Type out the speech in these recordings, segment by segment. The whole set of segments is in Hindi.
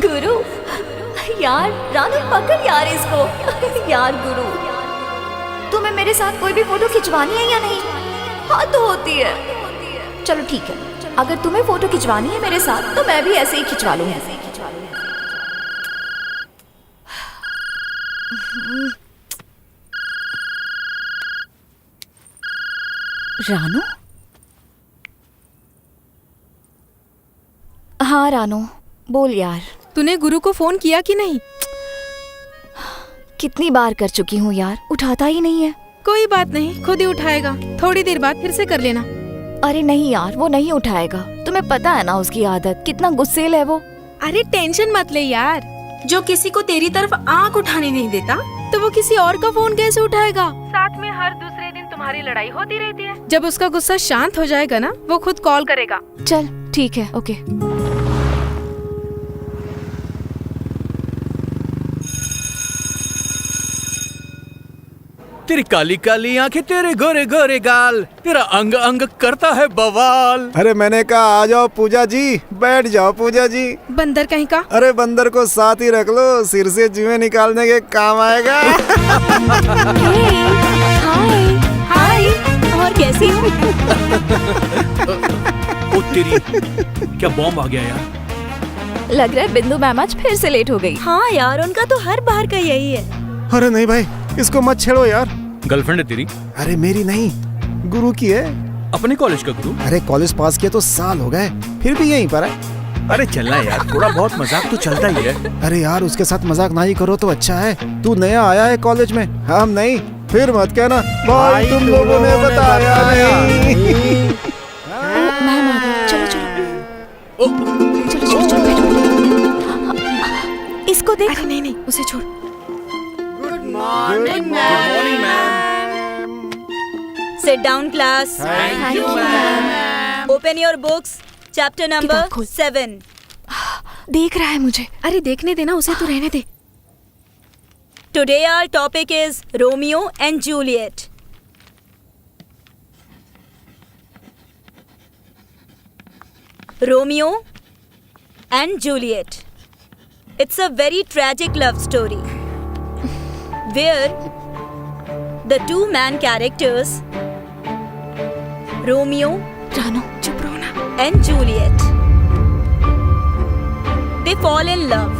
गुरु यार, रानू पकड़ यार इसको। यार गुरु, तुम्हें मेरे साथ कोई भी फोटो खिंचवानी है या नहीं? हाँ तो होती है। चलो ठीक है, अगर तुम्हें फोटो खिंचवानी है मेरे साथ तो मैं भी ऐसे ही खिंचवा लूंगी। रानू? हाँ रानू, बोल यार। तूने गुरु को फोन किया कि नहीं? कितनी बार कर चुकी हूँ यार, उठाता ही नहीं है। कोई बात नहीं, खुद ही उठाएगा। थोड़ी देर बाद फिर से कर लेना। अरे नहीं यार, वो नहीं उठाएगा। तुम्हें पता है ना उसकी आदत, कितना गुस्सेल है वो। अरे टेंशन मत ले यार, जो किसी को तेरी तरफ आंख उठाने नहीं देता तो वो किसी और का फोन कैसे उठाएगा? साथ में हर दूसरे दिन तुम्हारी लड़ाई होती रहती है। जब उसका गुस्सा शांत हो जाएगा ना, वो खुद कॉल करेगा। चल ठीक है, ओके। तेरी काली काली आंखें, तेरे गोरे गोरे गाल, तेरा अंग अंग करता है बवाल। अरे मैंने कहा आ जाओ पूजा जी, बैठ जाओ पूजा जी। बंदर कहीं का। अरे बंदर को साथ ही रख लो, सिर से जुएं निकालने के काम आएगा। हाय हाय, और कैसी हो? ओ तेरी, क्या बॉम्ब आ गया यार। लग रहा है बिंदु मैम आज फिर से लेट हो गई। हाँ यार, उनका तो हर बार का यही है। अरे नहीं भाई, इसको मत छेड़ो यार। गर्लफ्रेंड है तेरी? अरे मेरी नहीं, गुरु की है। अपने कॉलेज का गुरु? अरे कॉलेज पास किया तो साल हो गए, फिर भी यहीं पर है। अरे चलना यार, थोड़ा बहुत मजाक तो चलता ही है। अरे यार उसके साथ मजाक ना ही करो तो अच्छा है। तू नया आया है कॉलेज में, हम नहीं। फिर मत कहना भाई तुम लोगों ने बताया नहीं। मैम आ गई, चलो चलो। चलो चलो चलो, बैठो। इसको देख। अरे नहीं नहीं, उसे छोड़। Sit down, class. Thank you ma'am. Open your books. Chapter number 7. देख रहा है मुझे। अरे देखने देना उसे, तो रहने दे। Today our topic is Romeo and Juliet. Romeo and Juliet. It's a very tragic love story where the two main characters, Romeo Ranu चुप रहो ना। and Juliet, they fall in love.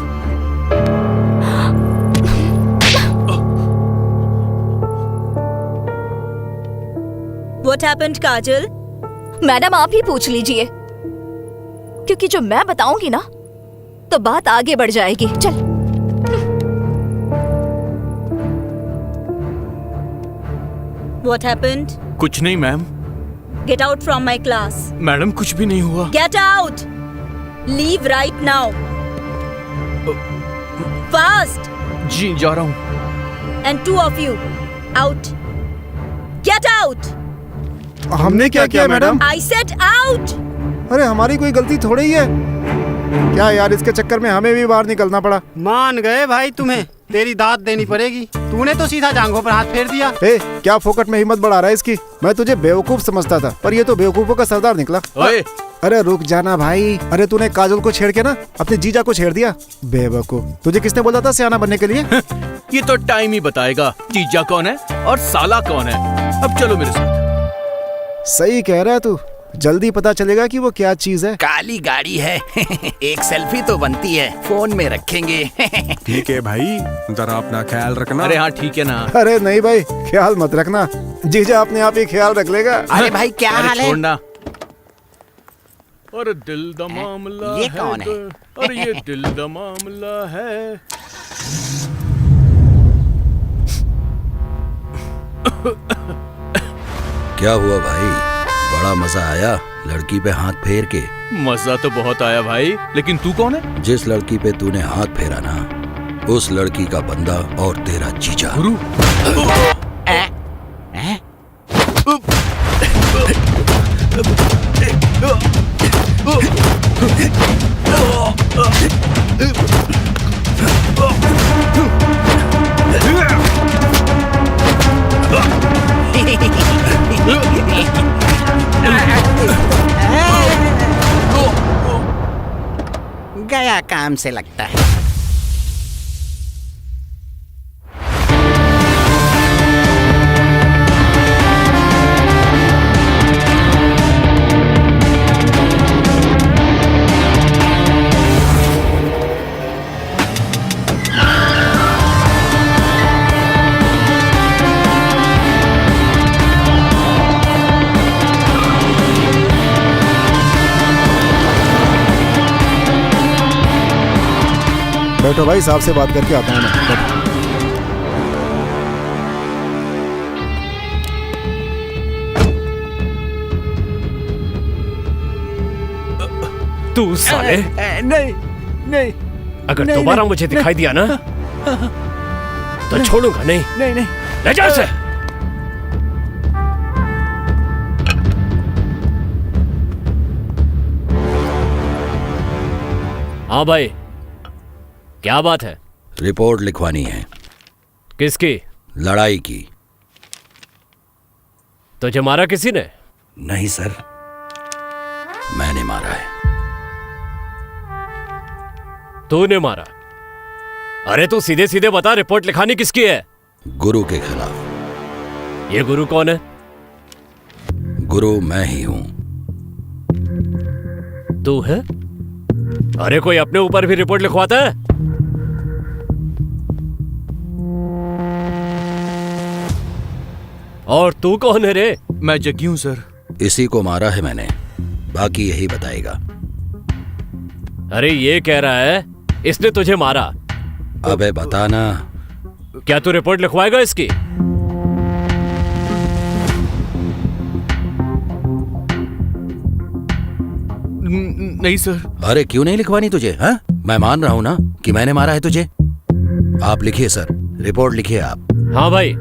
What happened, Kajal? Madam आप ही पूछ लीजिए, क्योंकि जो मैं बताऊंगी ना तो बात आगे बढ़ जाएगी। चल। What happened? कुछ नहीं ma'am. Get out from my class. Madam कुछ भी नहीं हुआ। Get out! Leave right now. Fast! जी जा रहा हूँ। And two of you, out. Get out! हमने क्या किया मैडम? I said out! अरे हमारी कोई गलती थोड़ी ही है। क्या यार, इसके चक्कर में हमें भी बाहर निकलना पड़ा। मान गए भाई, तुम्हें तेरी दाद देनी पड़ेगी। तूने तो सीधा जांघों पर हाथ फेर दिया। ए, क्या फोकट में हिम्मत बढ़ा रहा है इसकी? मैं तुझे बेवकूफ समझता था, पर ये तो बेवकूफों का सरदार निकला। ओए, अरे रुक जाना भाई। अरे तूने काजल को छेड़ के ना अपने जीजा को छेड़ दिया। बेवकूफ, तुझे किसने बोला था सियाना बनने के लिए? ये तो टाइम ही बताएगा जीजा कौन है और साला कौन है। अब चलो मेरे साथ। सही कह रहा है तू, जल्दी पता चलेगा कि वो क्या चीज है। काली गाड़ी है। एक सेल्फी तो बनती है, फोन में रखेंगे। ठीक है भाई, जरा अपना ख्याल रखना। अरे हाँ ठीक है ना। अरे नहीं भाई, ख्याल मत रखना, जीजा अपने आप ही ख्याल रख लेगा। अरे भाई क्या हाल अरे है? छोड़ना। अरे दिल दा मामला ये कौन है? अरे ये दिल दा मामला है। क्या हुआ भाई, बड़ा मजा आया लड़की पे हाथ फेर के? मजा तो बहुत आया भाई, लेकिन तू कौन है? जिस लड़की पे तूने हाथ फेरा ना, उस लड़की का बंदा और तेरा जीजा। गुरु गया काम से लगता है। बैठो भाई, साहब से बात करके आता हूँ मैं। बैठो। तू साले, नहीं नहीं अगर दोबारा मुझे दिखाई दिया ना तो छोड़ूंगा नहीं। नहीं नहीं ले जा इसे। हाँ भाई, क्या बात है? रिपोर्ट लिखवानी है। किसकी? लड़ाई की। तुझे मारा किसी ने? नहीं सर, मैंने मारा है। तूने मारा? अरे तू सीधे सीधे बता, रिपोर्ट लिखानी किसकी है? गुरु के खिलाफ। ये गुरु कौन है? गुरु मैं ही हूं। तू है? अरे कोई अपने ऊपर भी रिपोर्ट लिखवाता है? और तू कौन है रे? मैं जग्गी हूं सर। इसी को मारा है मैंने, बाकी यही बताएगा। अरे ये कह रहा है इसने तुझे मारा। अबे बताना। क्या तू रिपोर्ट लिखवाएगा इसकी? नहीं सर। अरे क्यों नहीं लिखवानी तुझे? हाँ, मैं मान रहा हूं ना कि मैंने मारा है तुझे। आप लिखिए सर, रिपोर्ट लिखिए आप। हाँ भाई।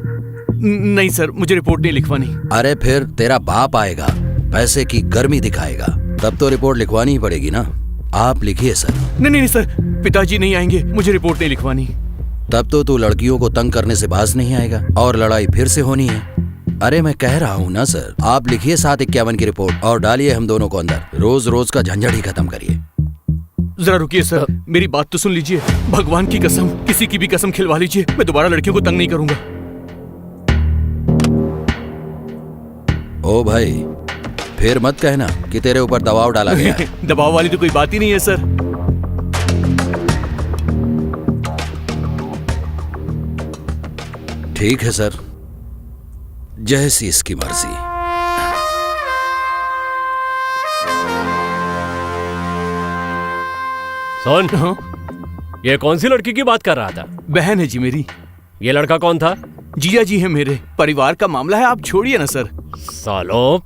नहीं सर, मुझे रिपोर्ट नहीं लिखवानी। अरे फिर तेरा बाप आएगा, पैसे की गर्मी दिखाएगा, तब तो रिपोर्ट लिखवानी ही पड़ेगी ना। आप लिखिए सर। नहीं नहीं सर, पिताजी नहीं आएंगे, मुझे रिपोर्ट नहीं लिखवानी। तब तो तू लड़कियों को तंग करने से बाज नहीं आएगा और लड़ाई फिर से होनी है। अरे मैं कह रहा हूँ ना सर, आप लिखिए 751 की रिपोर्ट और डालिए हम दोनों को अंदर। रोज रोज का झंझट ही खत्म करिए। जरा रुकिए सर, मेरी बात तो सुन लीजिए। भगवान की कसम, किसी की भी कसम खिलवा लीजिए, मैं दोबारा लड़कियों को तंग नहीं करूंगा। ओ भाई, फिर मत कहना कि तेरे ऊपर दबाव डाला गया है। दबाव वाली तो कोई बात ही नहीं है सर। ठीक है सर, जैसी इसकी मर्जी। सुन, हाँ? ये कौन सी लड़की की बात कर रहा था? बहन है जी मेरी। ये लड़का कौन था? जिया जी है मेरे। परिवार का मामला है, आप छोड़िए ना सर। सालो,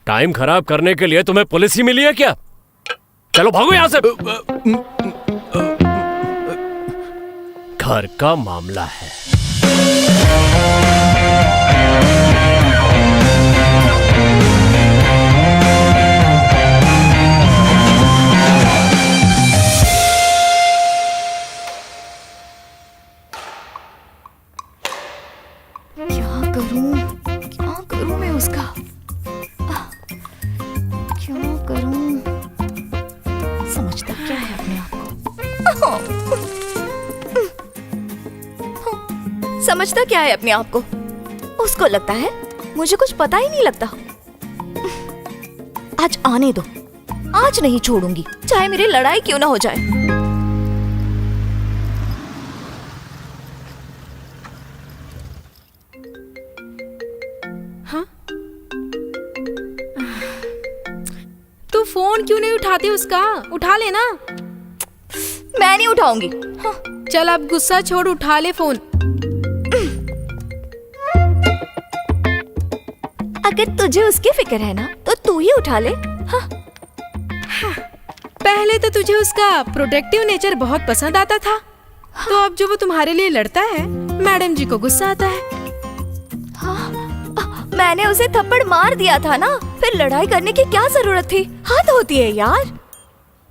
टाइम खराब करने के लिए तुम्हें पुलिस ही मिली है क्या? चलो भागो यहां से। घर का मामला है। क्या करूं मैं उसका? क्या करूं? समझता क्या है अपने आप को? समझता क्या है अपने आप को? उसको लगता है मुझे कुछ पता ही नहीं लगता। आज आने दो, आज नहीं छोड़ूंगी, चाहे मेरी लड़ाई क्यों ना हो जाए। तू फोन क्यों नहीं उठाती उसका? उठा ले ना। मैं नहीं उठाऊंगी। हाँ। चल अब गुस्सा छोड़, उठा ले फोन। अगर तुझे उसकी फिक्र है ना तो तू ही उठा ले। हाँ। पहले तो तुझे उसका प्रोटेक्टिव नेचर बहुत पसंद आता था, तो अब जो वो तुम्हारे लिए लड़ता है, मैडम जी को गुस्सा आता है। मैंने उसे थप्पड़ मार दिया था ना, फिर लड़ाई करने की क्या जरूरत थी? हद होती है यार।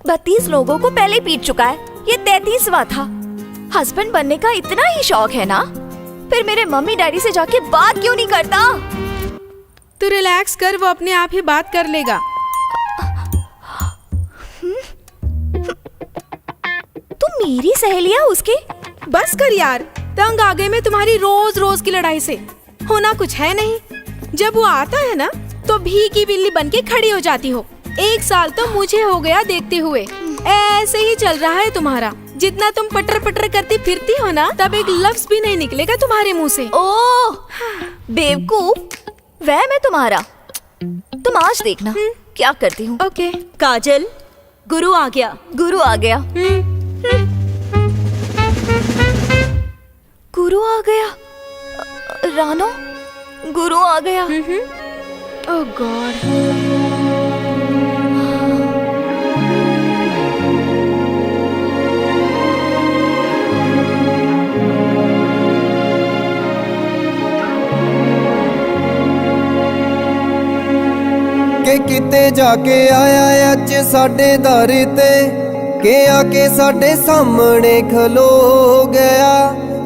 32 लोगों को पहले पीट चुका है, ये 33वां था। हस्बैंड बनने का इतना ही शौक है ना, फिर मेरे मम्मी डैडी से जाके बात क्यों नहीं करता? तू रिलैक्स कर, वो अपने आप ही बात कर लेगा। तू मेरी सहेलियां उसकी? बस कर यार, तंग आ गई मैं तुम्हारी रोज रोज की लड़ाई से। होना कुछ है नहीं, जब वो आता है ना तो भीगी बिल्ली बनके खड़ी हो जाती हो। 1 साल तो मुझे हो गया देखते हुए। ऐसे ही चल रहा है तुम्हारा। जितना तुम पटर पटर करती फिरती हो ना, तब एक लफ्ज भी नहीं निकलेगा तुम्हारे मुंह से। ओह बेवकूफ, वह मैं तुम्हारा। तुम आज देखना क्या करती हूँ। ओके। काजल, गुरु आ गया। गुरु आ गया। गुरु आ गया। रानो, गुरु आ गया। ओह गॉड। ਕਿ ਕਿਤੇ ਜਾ ਕੇ ਆਇਆ ਅੱਜ ਸਾਡੇ ਦਰ ਤੇ, ਕਿ ਆ ਕੇ ਸਾਡੇ ਸਾਹਮਣੇ ਖਲੋ ਗਿਆ।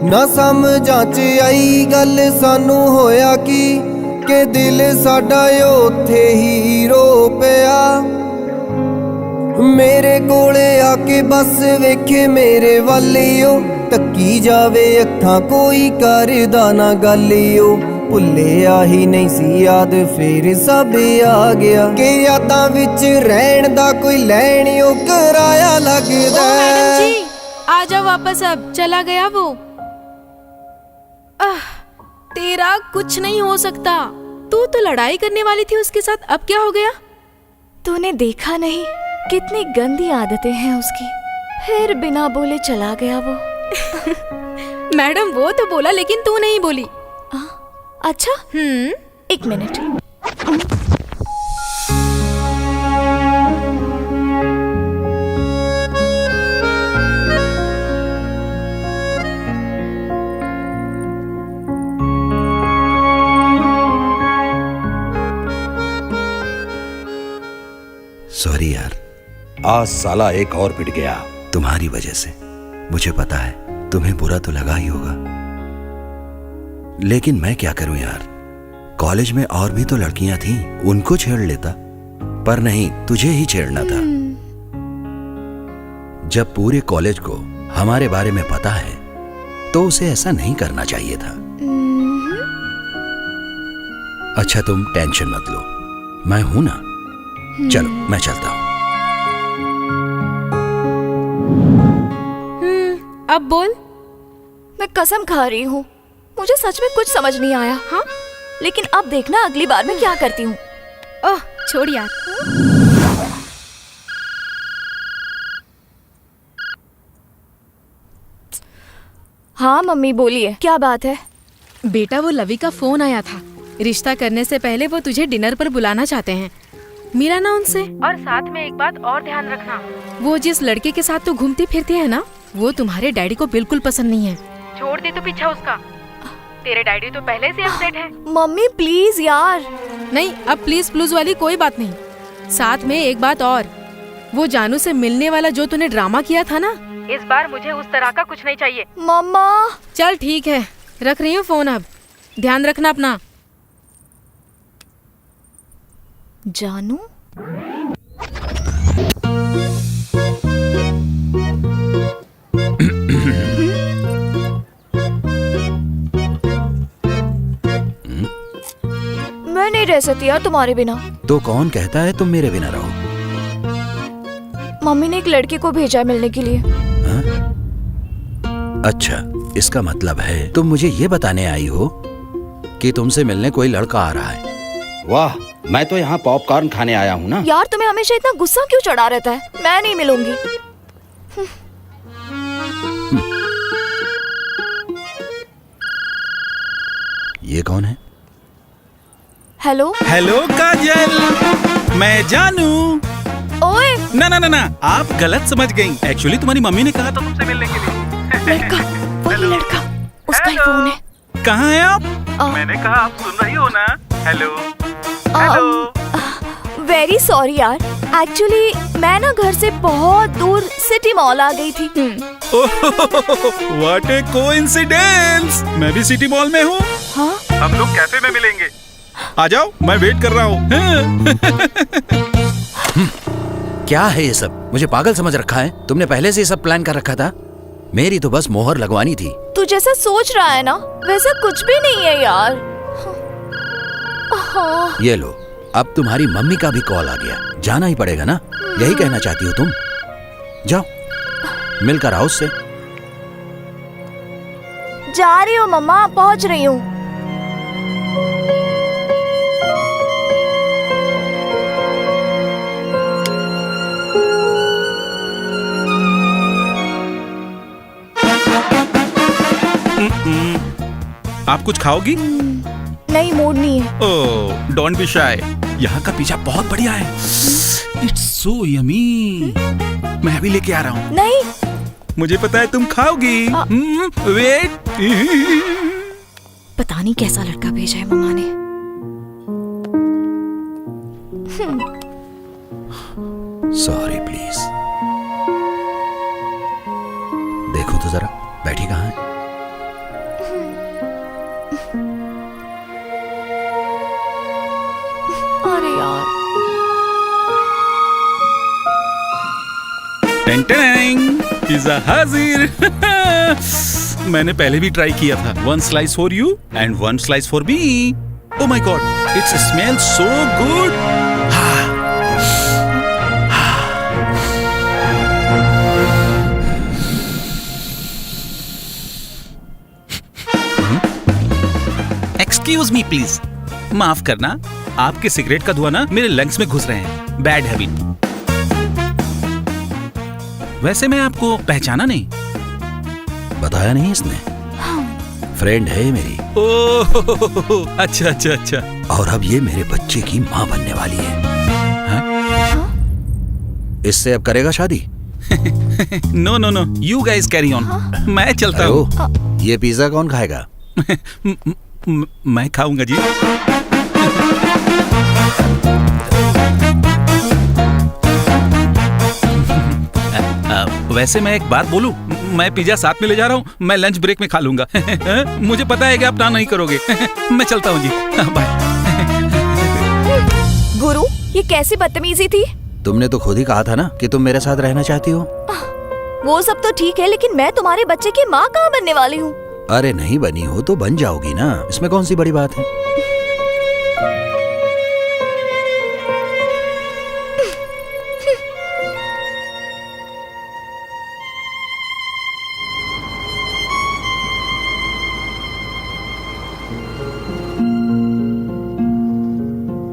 ਨਾ ਸਮਝਾਂ ਚ ਆਈ ਗੱਲ ਸਾਨੂੰ ਹੋਇਆ ਕਿ ਦਿਲ ਸਾਡਾ ਉੱਥੇ ਹੀ ਰੋ ਪਿਆ। ਮੇਰੇ ਕੋਲੇ ਆ ਕੇ ਬਸ ਵੇਖੇ ਮੇਰੇ ਵੱਲਿਓ, ਤੱਕੀ ਜਾਵੇ ਅੱਖਾਂ ਕੋਈ ਕਰਦਾ ਨਾ ਗੱਲਿਓ। ਭੁੱਲਿਆ ਹੀ ਨਹੀਂ ਸੀ ਯਾਦ ਫੇਰ ਸਭ ਆ ਗਿਆ, ਕਿ ਯਾਦਾਂ ਵਿੱਚ ਰਹਿਣ ਦਾ ਕੋਈ ਲੈਣਿਓ ਕਿਰਾਇਆ ਲੱਗਦਾ। मैडम जी, आ जाओ वापस, अब चला गया वो। तेरा कुछ नहीं हो सकता। तू तो लड़ाई करने वाली थी उसके साथ, अब क्या हो गया? तूने देखा नहीं कितनी गंदी आदतें हैं उसकी, फिर बिना बोले चला गया वो। मैडम वो तो बोला, लेकिन तू नहीं बोली। अच्छा, 1 मिनट। सॉरी यार, आज साला एक और पिट गया तुम्हारी वजह से। मुझे पता है तुम्हें बुरा तो लगा ही होगा, लेकिन मैं क्या करूं यार। कॉलेज में और भी तो लड़कियां थीं, उनको छेड़ लेता, पर नहीं, तुझे ही छेड़ना था। जब पूरे कॉलेज को हमारे बारे में पता है तो उसे ऐसा नहीं करना चाहिए था। अच्छा तुम टेंशन मत लो, मैं हूं ना। चलो मैं चलता हूं। अब बोल। मैं कसम खा रही हूँ, मुझे सच में कुछ समझ नहीं आया। हाँ, लेकिन अब देखना अगली बार मैं क्या करती हूँ। ओह छोड़ यार। हाँ मम्मी बोलिए, क्या बात है? बेटा वो लवी का फोन आया था। रिश्ता करने से पहले वो तुझे डिनर पर बुलाना चाहते हैं। मिला ना उनसे। और साथ में एक बात और ध्यान रखना, वो जिस लड़के के साथ तू घूमती फिरती है ना, वो तुम्हारे डैडी को बिल्कुल पसंद नहीं है। छोड़ दे तो पीछा उसका। तेरे डैडी तो पहले से अपसेट है। मम्मी प्लीज यार। नहीं, अब प्लीज प्लूज वाली कोई बात नहीं। साथ में एक बात और, वो जानू से मिलने वाला जो तूने ड्रामा किया था ना, इस बार मुझे उस तरह का कुछ नहीं चाहिए। मम्मा। चल ठीक है, रख रही हूँ फोन। अब ध्यान रखना अपना। जानू? मैं नहीं रह सकती यार तुम्हारे बिना। तो कौन कहता है तुम मेरे बिना रहो? मम्मी ने एक लड़के को भेजा है मिलने के लिए। हा? अच्छा, इसका मतलब है तुम मुझे ये बताने आई हो कि तुमसे मिलने कोई लड़का आ रहा है। वाह, मैं तो यहाँ पॉपकॉर्न खाने आया हूँ ना। यार तुम्हें हमेशा इतना गुस्सा क्यों चढ़ा रहता है? मैं नहीं मिलूंगी। ये कौन है? हेलो हेलो काजल, मैं जानू। ओए ना ना ना ना, आप गलत समझ गई। एक्चुअली तुम्हारी मम्मी ने कहा था तुमसे मिलने के लिए। लड़का, वही लड़का, उसका ही फोन है। कहाँ हैं आप? मैंने कहा आप सुन रही हो ना? हेलो वेरी सॉरी यार, एक्चुअली मैं ना घर से बहुत दूर सिटी मॉल आ गई थी। व्हाट ए कोइंसिडेंस, मैं भी सिटी मॉल में हूँ। हाँ? हम लोग कैफे में मिलेंगे। आ जाओ, मैं वेट कर रहा हूँ। क्या है ये सब? मुझे पागल समझ रखा है? तुमने पहले से ये सब प्लान कर रखा था? मेरी तो बस मोहर लगवानी थी। तू जैसा सोच रहा है ना वैसा कुछ भी नहीं है यार। हाँ। ये लो, अब तुम्हारी मम्मी का भी कॉल आ गया, जाना ही पड़ेगा ना? यही कहना चाहती हो तुम? जाओ मिलकर आओ उससे। जा रही हूँ मम्मा, पहुँच रही हूँ। आप कुछ खाओगी? नहीं, मूड नहीं है। ओह, डोंट बी शाय। यहाँ का पिज्जा बहुत बढ़िया है। It's so yummy. मैं अभी लेके आ रहा हूँ। नहीं, मुझे पता है तुम खाओगी। वेट। पता नहीं कैसा लड़का भेजा है मम्मा ने। Sorry please. देखो तो जरा, बैठी कहाँ है? अरे यार। पिज्जा हाजिर। मैंने पहले भी ट्राई किया था। 1 slice for you and 1 slice for me. Oh my God, it's smell so good. Excuse me please, माफ करना, आपके सिगरेट का धुआं ना मेरे लंग्स में घुस रहे हैं। Bad habit. वैसे मैं आपको पहचाना नहीं। बताया नहीं इसने? फ्रेंड है मेरी। ओह अच्छा अच्छा अच्छा। और अब ये मेरे बच्चे की माँ बनने वाली है। हाँ? इससे अब करेगा शादी? No no no, you guys carry on. मैं चलता हूँ। ये पिज्जा कौन खाएगा? मैं खाऊंगा जी। वैसे मैं एक बात बोलूं, मैं पिज्जा साथ में ले जा रहा हूँ। मैं लंच ब्रेक में खा लूंगा। मुझे पता है कि आप ना नहीं करोगे। मैं चलता हूँ जी, बाय। गुरु, ये कैसी बदतमीजी थी? तुमने तो खुद ही कहा था ना कि तुम मेरे साथ रहना चाहती हो। वो सब तो ठीक है, लेकिन मैं तुम्हारे बच्चे की माँ कहाँ बनने वाली हूँ? अरे नहीं बनी हो तो बन जाओगी ना, इसमें कौन सी बड़ी बात है?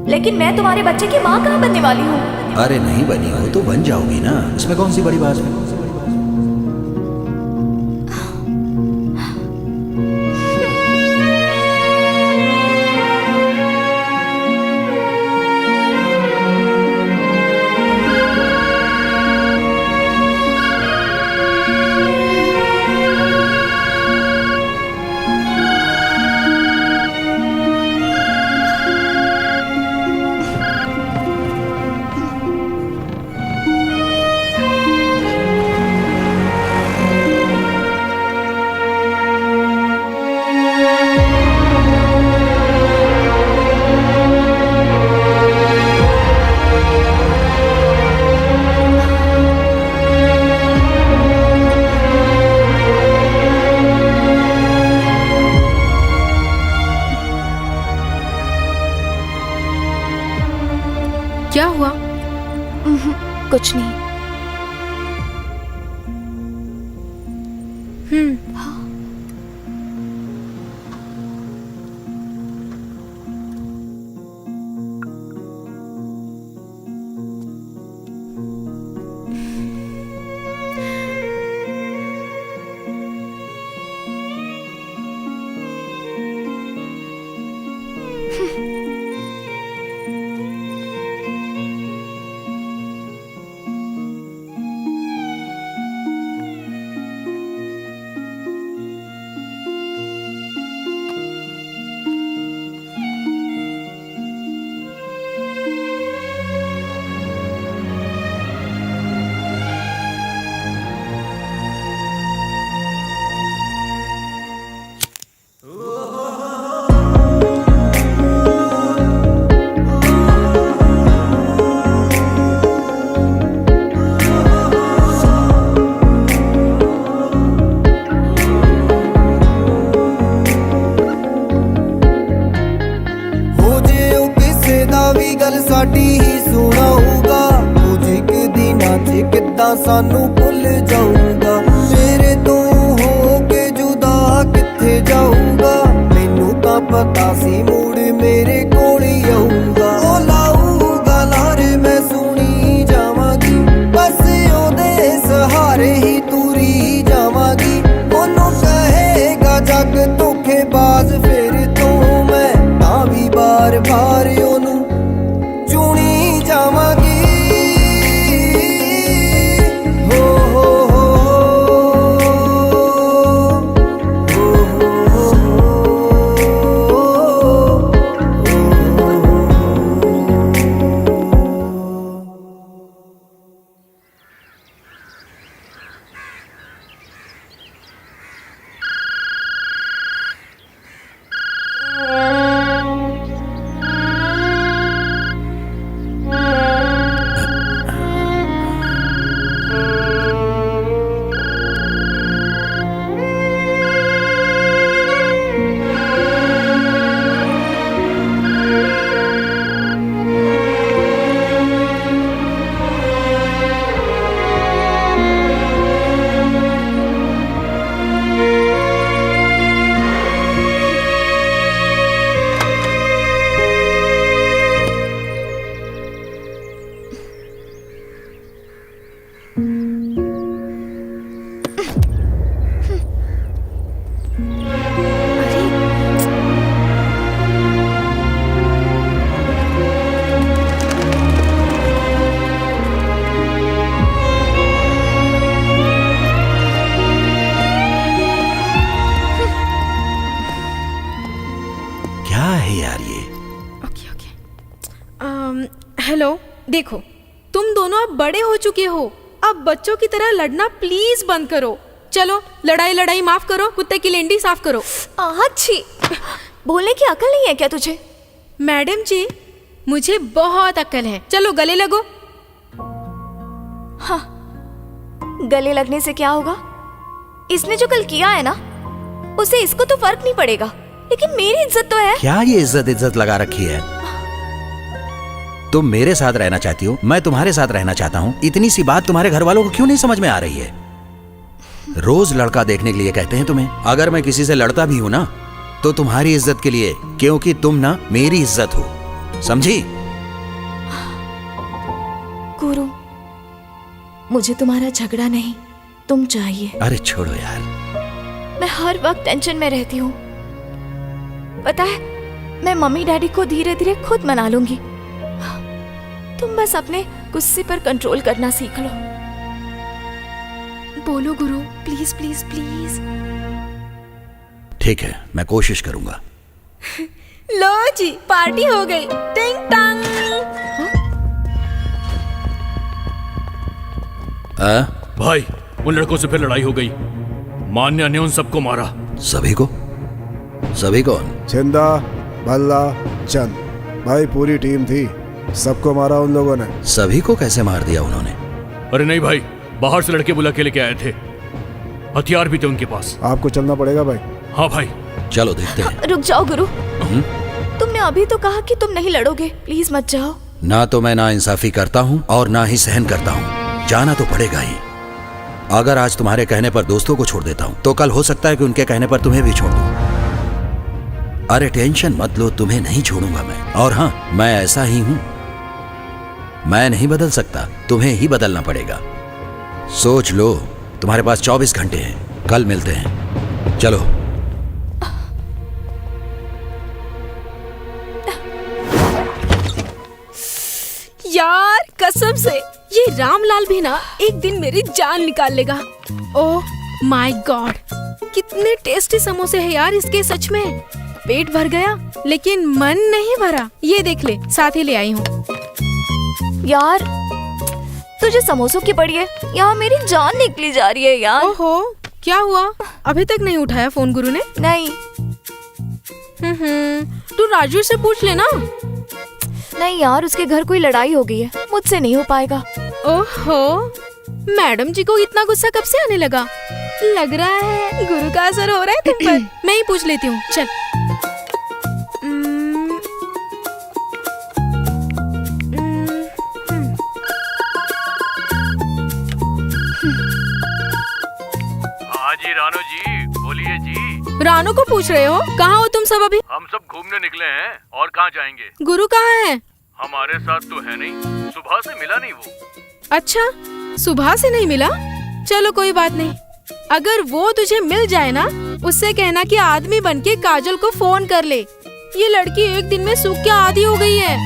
लेकिन मैं तुम्हारे बच्चे की माँ कहाँ बनने वाली हूँ? अरे नहीं बनी हो तो बन जाओगी ना, इसमें कौन सी बड़ी बात है? क्या हुआ? कुछ नहीं। ਗੱਲ ਸਾਡੀ ਹੀ ਸੁਣਾਊਗਾ ਕੁਝ ਕੁ ਦਿਨਾਂ 'ਚ ਕਿੱਦਾਂ ਸਾਨੂੰ ਭੁੱਲ ਜਾਊਗਾ ਮੇਰੇ ਤੋਂ ਹੋ ਕੇ ਜੁਦਾ ਕਿੱਥੇ ਜਾਊਗਾ ਮੈਨੂੰ ਤਾਂ ਪਤਾ ਸੀ ਮੁੜ ਮੇਰੇ ਕੋਲ ਹੀ ਆਊਗਾ ਉਹ ਲਾਊਗਾ ਲਾਰੇ ਮੈਂ ਸੁਣੀ ਜਾਵਾਂਗੀ ਬਸ ਉਹਦੇ ਸਹਾਰੇ ਹੀ ਤੁਰੀ ਜਾਵਾਂਗੀ ਉਹਨੂੰ ਕਹੇਗਾ ਜੱਗ ਧੋਖੇਬਾਜ਼ ਫਿਰ ਤੋਂ ਮੈਂ ਤਾਂ ਵੀ ਬਾਰ-ਬਾਰ ਉਹਨੂੰ ਚੁਣੀ ਜਾਵਾਂਗੀ हेलो, देखो तुम दोनों अब बड़े हो चुके हो, अब बच्चों की तरह लड़ना प्लीज बंद करो। चलो लड़ाई माफ करो, कुत्ते की लेंडी साफ करो। अच्छी बोलने की अकल नहीं है क्या तुझे? मैडम जी मुझे बहुत अक्ल है, चलो गले लगो। हाँ, गले लगने से क्या होगा? इसने जो कल किया है ना, उसे इसको तो फर्क नहीं पड़ेगा, लेकिन मेरी इज्जत तो है। क्या ये इज्जत लगा रखी है? तुम मेरे साथ रहना चाहती हो, मैं तुम्हारे साथ रहना चाहता हूँ। इतनी सी बात तुम्हारे घर वालों को क्यों नहीं समझ में आ रही है? रोज लड़का देखने के लिए कहते हैं तुम्हें। अगर मैं किसी से लड़ता भी हूं ना, तो तुम्हारी इज्जत के लिए, क्योंकि तुम ना मेरी इज्जत हो, समझी? गुरु, मुझे तुम्हारा झगड़ा नहीं, तुम चाहिए। अरे छोड़ो यार, मैं हर वक्त टेंशन में रहती हूँ। पता है, मैं मम्मी डैडी को धीरे धीरे खुद मना लूंगी। तुम बस अपने गुस्से पर कंट्रोल करना सीख लो। बोलो गुरु, प्लीज प्लीज प्लीज। ठीक है, मैं कोशिश करूंगा। लो जी, पार्टी हो गई। टिंग टांग। भाई, उन लड़कों से फिर लड़ाई हो गई। मान्या ने उन सबको मारा। सभी को? सभी कौन? छिंदा, भल्ला, चंद, भाई पूरी टीम थी, सबको मारा उन लोगों ने। सभी को कैसे मार दिया उन्होंने? अरे नहीं भाई, बाहर से लड़के बुला के लेके आए थे, हथियार भी थे उनके पास। आपको चलना पड़ेगा भाई। हाँ भाई, चलो देखते हैं। रुक जाओ गुरु, तुमने अभी तो कहा कि तुम नहीं लड़ोगे, प्लीज मत जाओ। ना तो मैं ना इंसाफी करता हूँ और ना ही सहन करता हूँ, जाना तो पड़ेगा ही। अगर आज तुम्हारे कहने पर दोस्तों को छोड़ देता हूँ, तो कल हो सकता है कि उनके कहने पर तुम्हें भी छोड़ दूँ। अरे टेंशन मत लो, तुम्हें नहीं छोड़ूंगा मैं। और हाँ, मैं ऐसा ही हूँ, मैं नहीं बदल सकता, तुम्हें ही बदलना पड़ेगा। सोच लो, तुम्हारे पास 24 घंटे हैं, कल मिलते हैं, चलो। यार कसम से ये रामलाल भी ना एक दिन मेरी जान निकाल लेगा। ओह माय गॉड, कितने टेस्टी समोसे हैं यार इसके, सच में पेट भर गया लेकिन मन नहीं भरा। ये देख ले, साथ ही ले आई हूँ। यार तुझे समोसों की पड़ी है, यहाँ मेरी जान निकली जा रही है यार। ओहो, क्या हुआ? अभी तक नहीं उठाया फोन गुरु ने? नहीं। तू राजू से पूछ लेना। नहीं यार, उसके घर कोई लड़ाई हो गई है, मुझसे नहीं हो पाएगा। ओहो, मैडम जी को इतना गुस्सा कब से आने लगा? लग रहा है गुरु का असर हो रहा है तुम पर। मैं ही पूछ लेती हूँ, चल। रानू को पूछ रहे हो? कहाँ हो तुम सब अभी? हम सब घूमने निकले हैं और कहाँ जाएंगे? गुरु कहाँ है? हमारे साथ तो है नहीं, सुबह से मिला नहीं वो। अच्छा, सुबह से नहीं मिला? चलो कोई बात नहीं। अगर वो तुझे मिल जाए ना, उससे कहना कि आदमी बनके काजल को फोन कर ले। ये लड़की एक दिन में सूख के आधी हो गई है।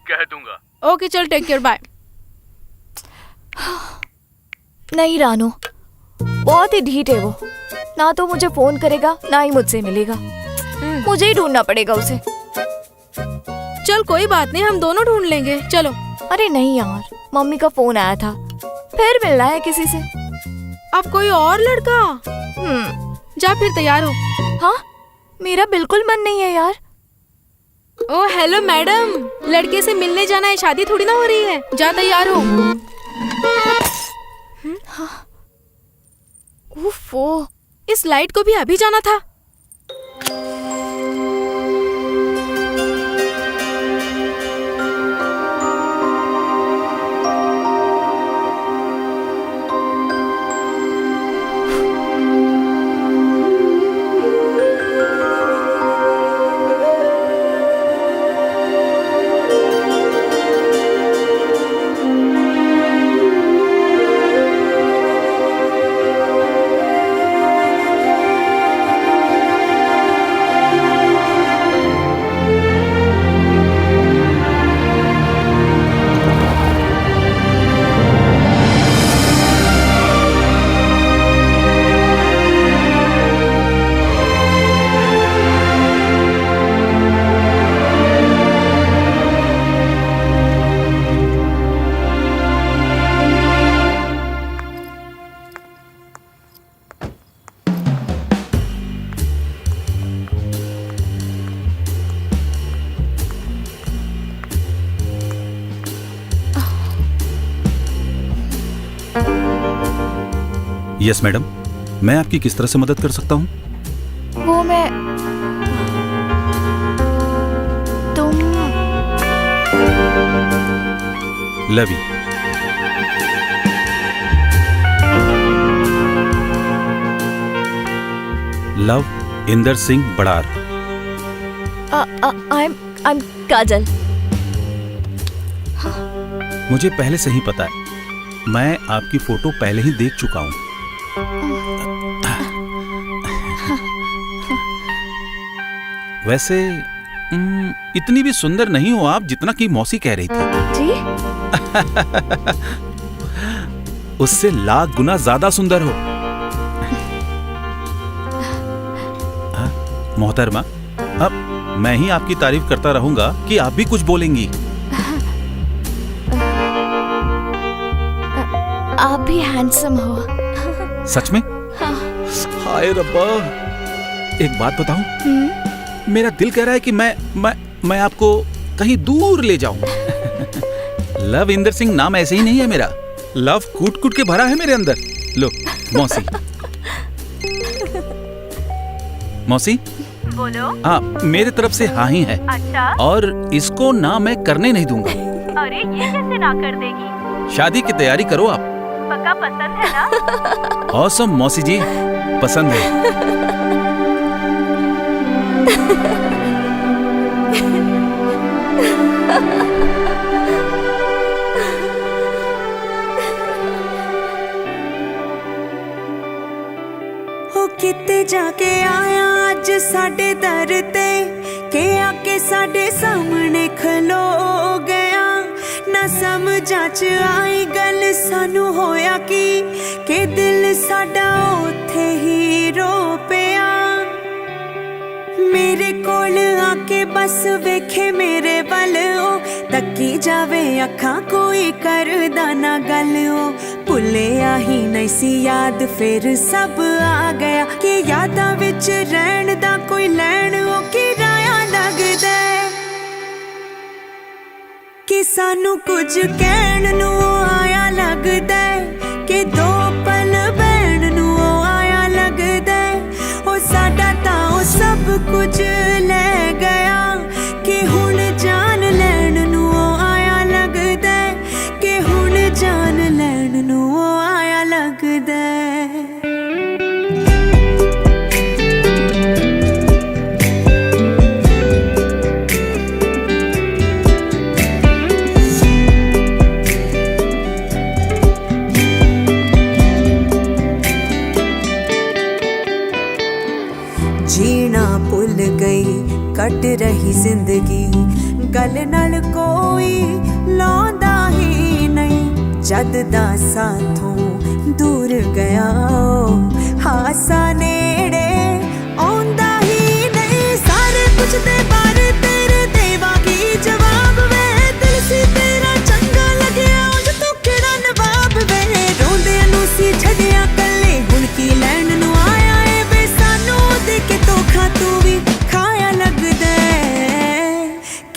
कह दूंगा। ओके चल, टेक केयर, बाय। नहीं रानू, बहुत ही ढीठ है वो। ना तो मुझे फोन करेगा, ना ही मुझसे मिलेगा। मुझे ही ढूंढना पड़ेगा उसे। चल कोई बात नहीं, हम दोनों ढूंढ लेंगे, चलो। अरे नहीं यार, मम्मी का फोन आया था, फिर मिलना है किसी से। अब कोई और लड़का? जा फिर तैयार हो। हाँ, मेरा बिल्कुल मन नहीं है यार। ओ हेलो मैडम, लड़के से मिलने जाना है, शादी थोड़ी ना हो रही है। जा तैयार हो। उफ़ो, इस लाइट को भी अभी जाना था। यस मैडम, मैं आपकी किस तरह से मदद कर सकता हूँ? वो मैं, तुम लवी। Love Inder Singh Badar. I'm काजल। मुझे पहले से ही पता है, मैं आपकी फोटो पहले ही देख चुका हूँ। वैसे इतनी भी सुंदर नहीं हो आप जितना कि मौसी कह रही थी। जी? उससे लाख गुना ज्यादा सुंदर हो। मोहतरमा, अब मैं ही आपकी तारीफ करता रहूंगा कि आप भी कुछ बोलेंगी। आप भी हैंडसम हो। सच में? हाँ। हाय रब्बा, एक बात बताऊं? मेरा दिल कह रहा है कि मैं आपको कहीं दूर ले जाऊं। लव इंदर सिंह नाम ऐसे ही नहीं है मेरा। लव कूट कूट के भरा है मेरे अंदर। लो मौसी। मौसी बोलो। हाँ, मेरे तरफ से हाँ ही है। अच्छा? और इसको ना मैं करने नहीं दूंगा। अरे ये कैसे ना कर देगी? शादी की तैयारी करो आप। पक्का पसंद है ना? ऑसम मौसी जी, पसंद है। हो किते जाके आया अज साडे दर ते, के आके साडे सामने खलो गया। ना समझा च आई गल सानू होया कि दिल साडा ओथे ही रो पिया। मेरे कोल आके बस वेखे मेरे वल ओ, तकी जावे अखां कोई करदा ना गल ओ। भुलिया ही नहीं सी याद फिर सब आ गया, कि यादां विच रहण दा कोई लैण ओ किराया लगदा। कि सानू कुछ कहण नू आया लगदा, कि दो पल बहण नू आया लगदा। ओ साडा तां ओ सब कुछ ले गया, कि हुण जान लैण नू आया लगदा, कि हुण जान लैण नू आया लगदा। जिंदगी गल नाल कोई लांदा ही नहीं जद दा साथों दूर गया हासा नेड़े आंदा ही नहीं सारे कुछ दे बारे तेरे देवांगी जवाब वे दिल सी तेरा चंगा लगया उंज तू केड़ा नवाब वे रोंदे नू सी छड़िया कल्ले हुण की लैण नू आया ए वे सानू दे के धोखा तू भी खाया लगदा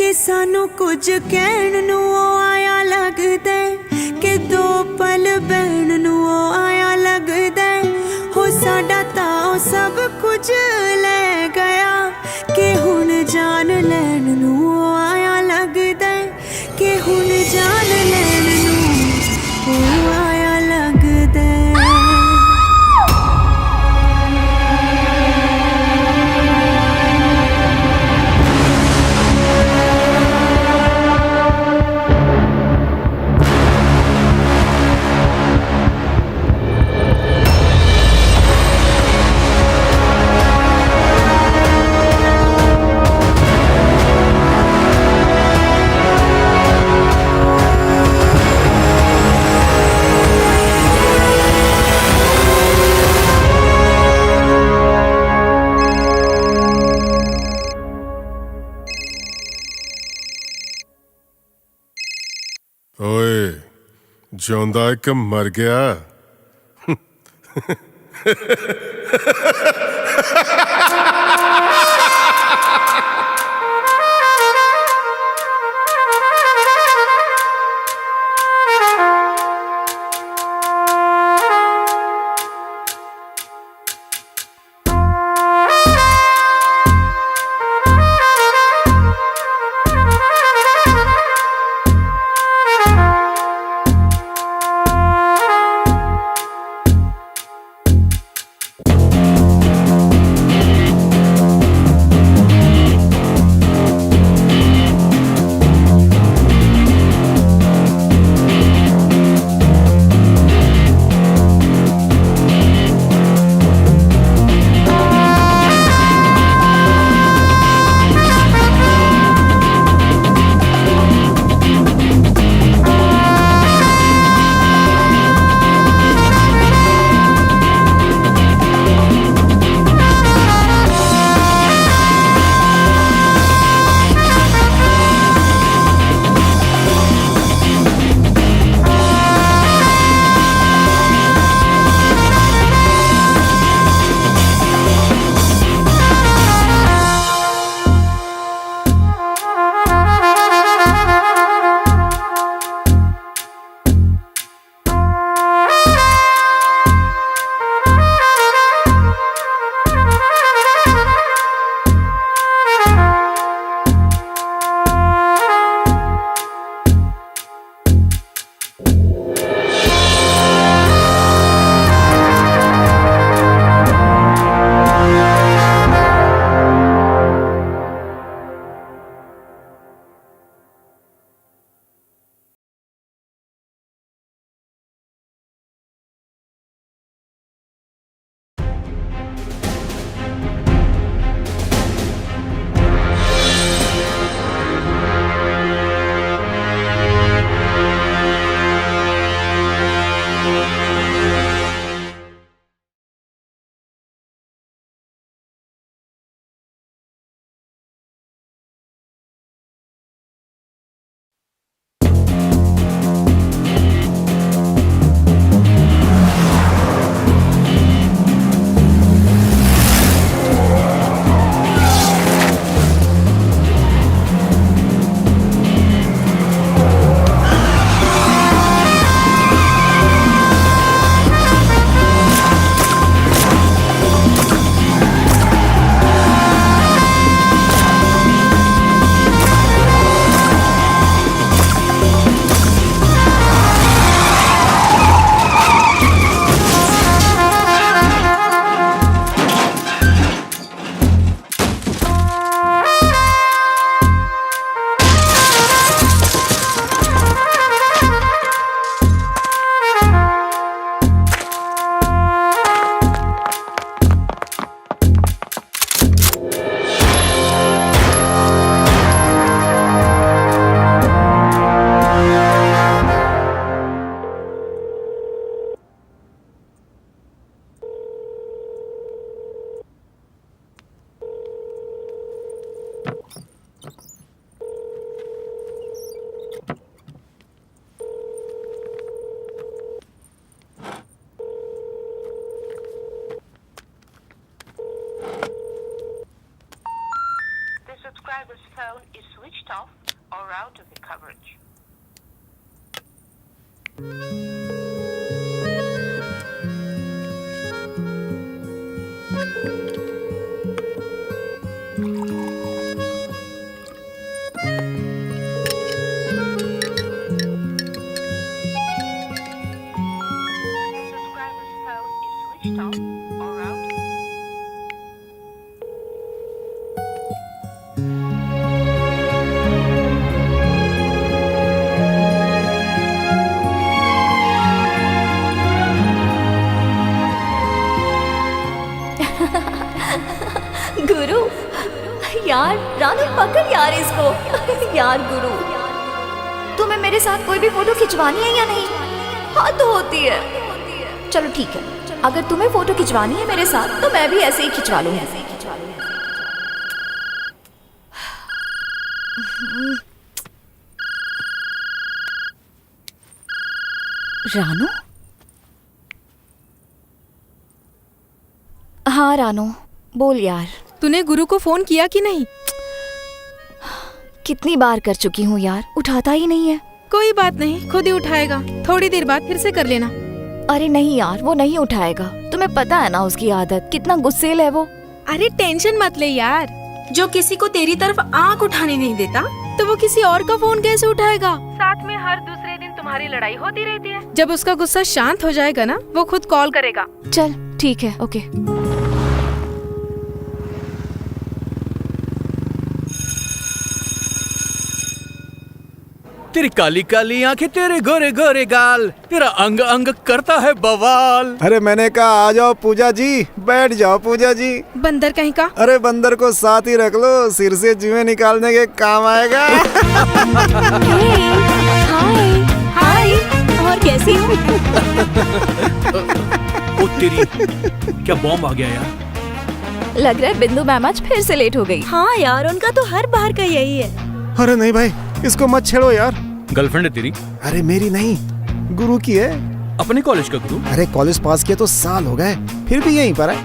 कि सानू कुछ कहण नू आया लगदा कि दो पल बहन नू आया लगदा हो साडा तां सब कुछ ले गया कि हुण जान लैण नू आया लगदा कि हुण जान लैण नू आया लगदा ਓਏ ਜਿਉਂਦਾ ਇੱਕ ਮਰ ਗਿਆ switched off or out of the coverage. गुरु यार रानू पकड़ यार इसको यार गुरु तुम्हें मेरे साथ कोई भी फोटो खिंचवानी है या नहीं? हाँ तो होती है। चलो ठीक है, अगर तुम्हें फोटो खिंचवानी है मेरे साथ तो मैं भी ऐसे ही खिंचवा लूंगी। रानू? हाँ रानू बोल यार। तूने गुरु को फोन किया कि नहीं? कितनी बार कर चुकी हूँ यार, उठाता ही नहीं है। कोई बात नहीं, खुद ही उठाएगा। थोड़ी देर बाद फिर से कर लेना। अरे नहीं यार, वो नहीं उठाएगा। तुम्हें पता है ना उसकी आदत, कितना गुस्सेल है वो। अरे टेंशन मत ले यार, जो किसी को तेरी तरफ आंख उठाने नहीं देता तो वो किसी और का फोन कैसे उठाएगा? साथ में हर दूसरे दिन तुम्हारी लड़ाई होती रहती है। जब उसका गुस्सा शांत हो जाएगा ना, वो खुद कॉल करेगा। चल ठीक है, ओके। तेरी काली काली आंखें, तेरे गोरे गोरे गाल, तेरा अंग अंग करता है बवाल। अरे मैंने कहा आ जाओ पूजा जी, बैठ जाओ पूजा जी। बंदर कहीं का। अरे बंदर को साथ ही रख लो, सिर से जुएं निकालने के काम आएगा। हाय हाय, और कैसी हो? ओ तेरी, क्या बॉम्ब आ गया यार? लग रहा है बिंदु मैम आज फिर से लेट हो गई। हाँ यार, उनका तो हर बार का यही है। अरे नहीं भाई, इसको मत छेड़ो यार। गर्लफ्रेंड है तेरी? अरे मेरी नहीं, गुरु की है। अपने कॉलेज का गुरु? अरे कॉलेज पास किया तो साल हो गए, फिर भी यहीं पर है।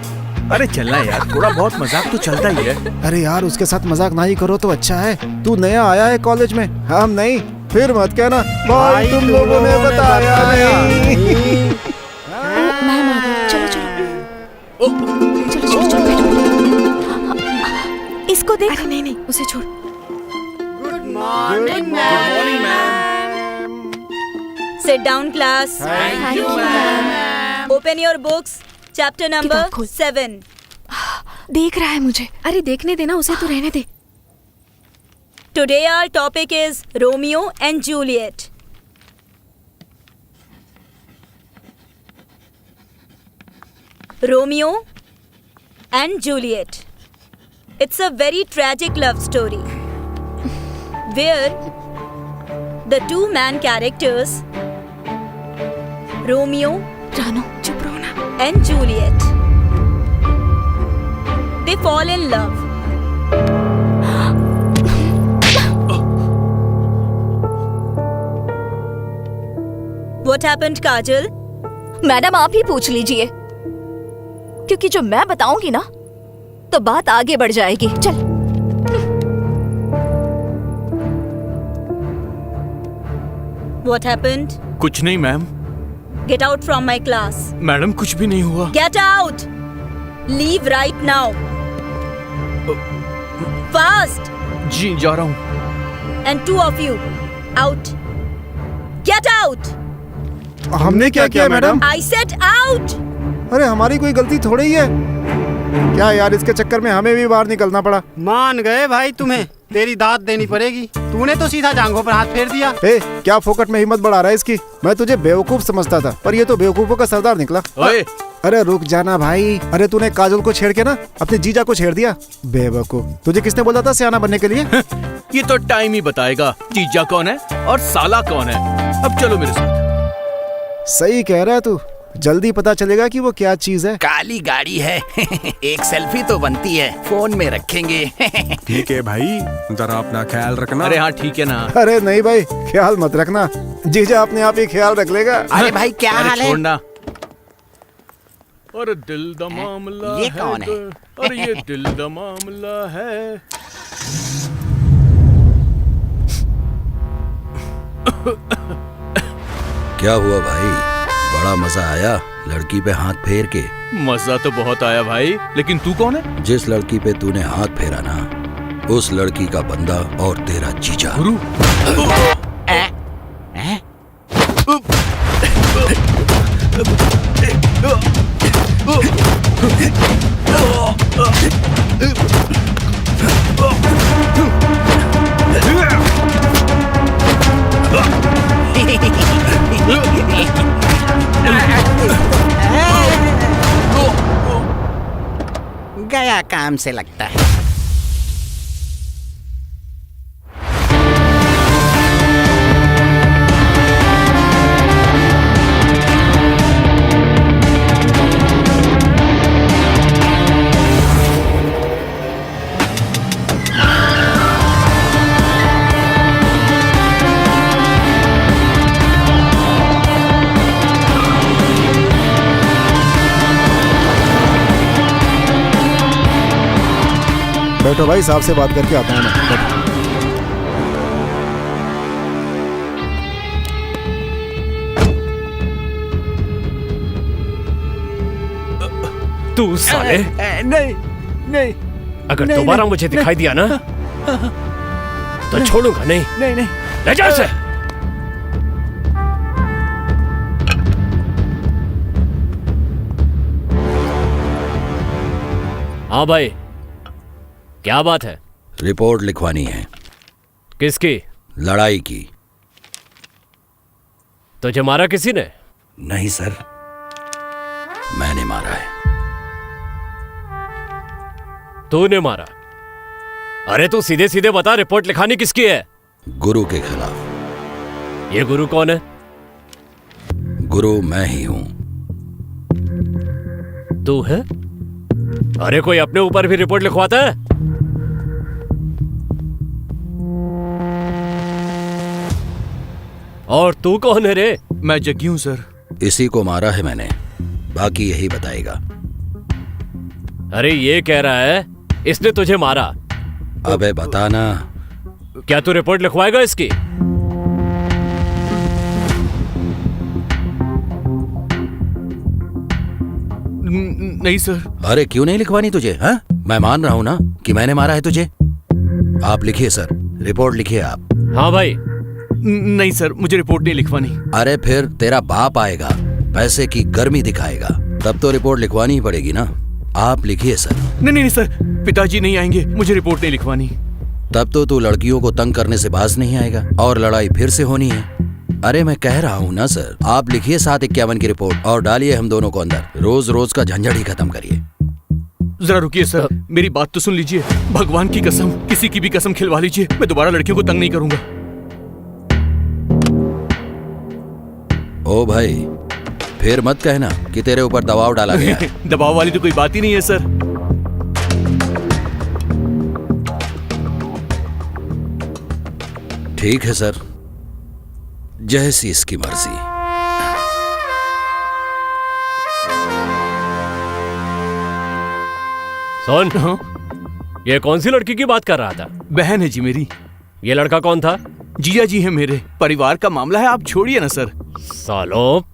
अरे चलना यार, थोड़ा बहुत मजाक तो चलता ही है। अरे यार उसके साथ मजाक ना ही करो तो अच्छा है। तू नया आया है कॉलेज में, हम नहीं। फिर मत कहना भाई तुम लोगों ने बताया नहीं। मैम आ गई, चलो चलो चलो चलो चलो बैठो। इसको देख। अरे नहीं नहीं, उसे छोड़। Morning ma'am. Sit down class. Thank you, ma'am. Open your books. Chapter number 7. देख रहा है मुझे। अरे देखने देना उसे, तो रहने दे। Today our topic is Romeo and Juliet. Romeo and Juliet. It's a very tragic love story where the two main characters, Romeo Ranu चुप रहो ना, and Juliet, they fall in love. What happened, Kajal? Madam आप ही पूछ लीजिए, क्योंकि जो मैं बताऊंगी ना तो बात आगे बढ़ जाएगी। चल। What happened? कुछ नहीं ma'am. Get out from my class. Madam कुछ भी नहीं हुआ। Get out! Leave right now. Fast! जी जा रहा हूँ। And two of you, out. Get out! हमने क्या किया मैडम? I said out! अरे हमारी कोई गलती थोड़ी ही है। क्या यार, इसके चक्कर में हमें भी बाहर निकलना पड़ा। मान गए भाई, तुम्हें तेरी दाद देनी पड़ेगी। तूने तो सीधा जांघों पर हाथ फेर दिया। ए, क्या फोकट में हिम्मत बढ़ा रहा है इसकी? मैं तुझे बेवकूफ समझता था, पर ये तो बेवकूफों का सरदार निकला। ओए! अरे रुक जाना भाई। अरे तूने काजल को छेड़ के ना अपने जीजा को छेड़ दिया। बेवकूफ, तुझे किसने बोला था सियाना बनने के लिए? ये तो टाइम ही बताएगा जीजा कौन है और साला कौन है। अब चलो मेरे साथ। सही कह रहा है तू, जल्दी पता चलेगा कि वो क्या चीज है। काली गाड़ी है। एक सेल्फी तो बनती है, फोन में रखेंगे। ठीक है भाई, जरा अपना ख्याल रखना। अरे हाँ ठीक है ना। अरे नहीं भाई, ख्याल मत रखना, जीजा अपने आप ही ख्याल रख लेगा। अरे भाई क्या हाल है? छोड़ना। अरे दिल दा मामला ये कौन है? अरे ये दिल दा मामला है। क्या हुआ भाई, बड़ा मजा आया लड़की पे हाथ फेर के? मजा तो बहुत आया भाई, लेकिन तू कौन है? जिस लड़की पे तूने हाथ फेरा ना, उस लड़की का बंदा और तेरा जीजा। गुरु गया काम से लगता है। बैठो भाई, साहब से बात करके आता हूँ मैं। बैठो। तू साले, नहीं नहीं, अगर दोबारा मुझे दिखाई दिया ना तो छोड़ूंगा नहीं। नहीं नहीं, ले जा इसे। हाँ भाई, क्या बात है? रिपोर्ट लिखवानी है। किसकी? लड़ाई की। तुझे मारा किसी ने? नहीं सर, मैंने मारा है। तूने मारा? अरे तू सीधे सीधे बता, रिपोर्ट लिखानी किसकी है? गुरु के खिलाफ। ये गुरु कौन है? गुरु मैं ही हूं। तू है? अरे कोई अपने ऊपर भी रिपोर्ट लिखवाता है? और तू कौन है रे? मैं जग्गी हूं सर। इसी को मारा है मैंने, बाकी यही बताएगा। अरे ये कह रहा है इसने तुझे मारा। अबे बताना। क्या तू रिपोर्ट लिखवाएगा इसकी? नहीं सर। अरे क्यों नहीं लिखवानी तुझे? हाँ, मैं मान रहा हूं ना कि मैंने मारा है तुझे। आप लिखिए सर, रिपोर्ट लिखिए आप। हाँ भाई। नहीं सर, मुझे रिपोर्ट नहीं लिखवानी। अरे फिर तेरा बाप आएगा, पैसे की गर्मी दिखाएगा, तब तो रिपोर्ट लिखवानी ही पड़ेगी ना। आप लिखिए सर। नहीं नहीं सर, पिताजी नहीं आएंगे, मुझे रिपोर्ट नहीं लिखवानी। तब तो तू लड़कियों को तंग करने से बाज नहीं आएगा और लड़ाई फिर से होनी है। अरे मैं कह रहा हूँ ना सर, आप लिखिए 751 की रिपोर्ट और डालिए हम दोनों को अंदर। रोज रोज का झंझट ही खत्म करिए। जरा रुकिए सर, मेरी बात तो सुन लीजिए। भगवान की कसम, किसी की भी कसम खिलवा लीजिए, मैं दोबारा लड़कियों को तंग नहीं करूंगा। ओ भाई, फिर मत कहना कि तेरे ऊपर दबाव डाला गया है। दबाव वाली तो कोई बात ही नहीं है सर। ठीक है सर, जैसी इसकी मर्जी। सुन, ये कौन सी लड़की की बात कर रहा था? बहन है जी मेरी। ये लड़का कौन था? जीजा जी है मेरे, परिवार का मामला है, आप छोड़िए ना सर। सालो,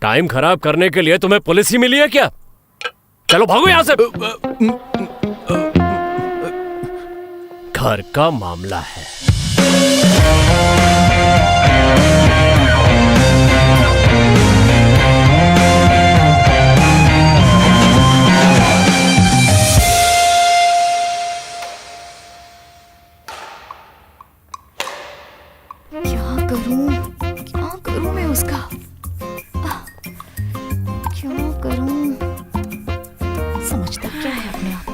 टाइम खराब करने के लिए तुम्हें पुलिस ही मिली है क्या? चलो भागो यहां से। घर का मामला है। क्या करूं मैं उसका? क्या करूं? समझता क्या है अपने आप को?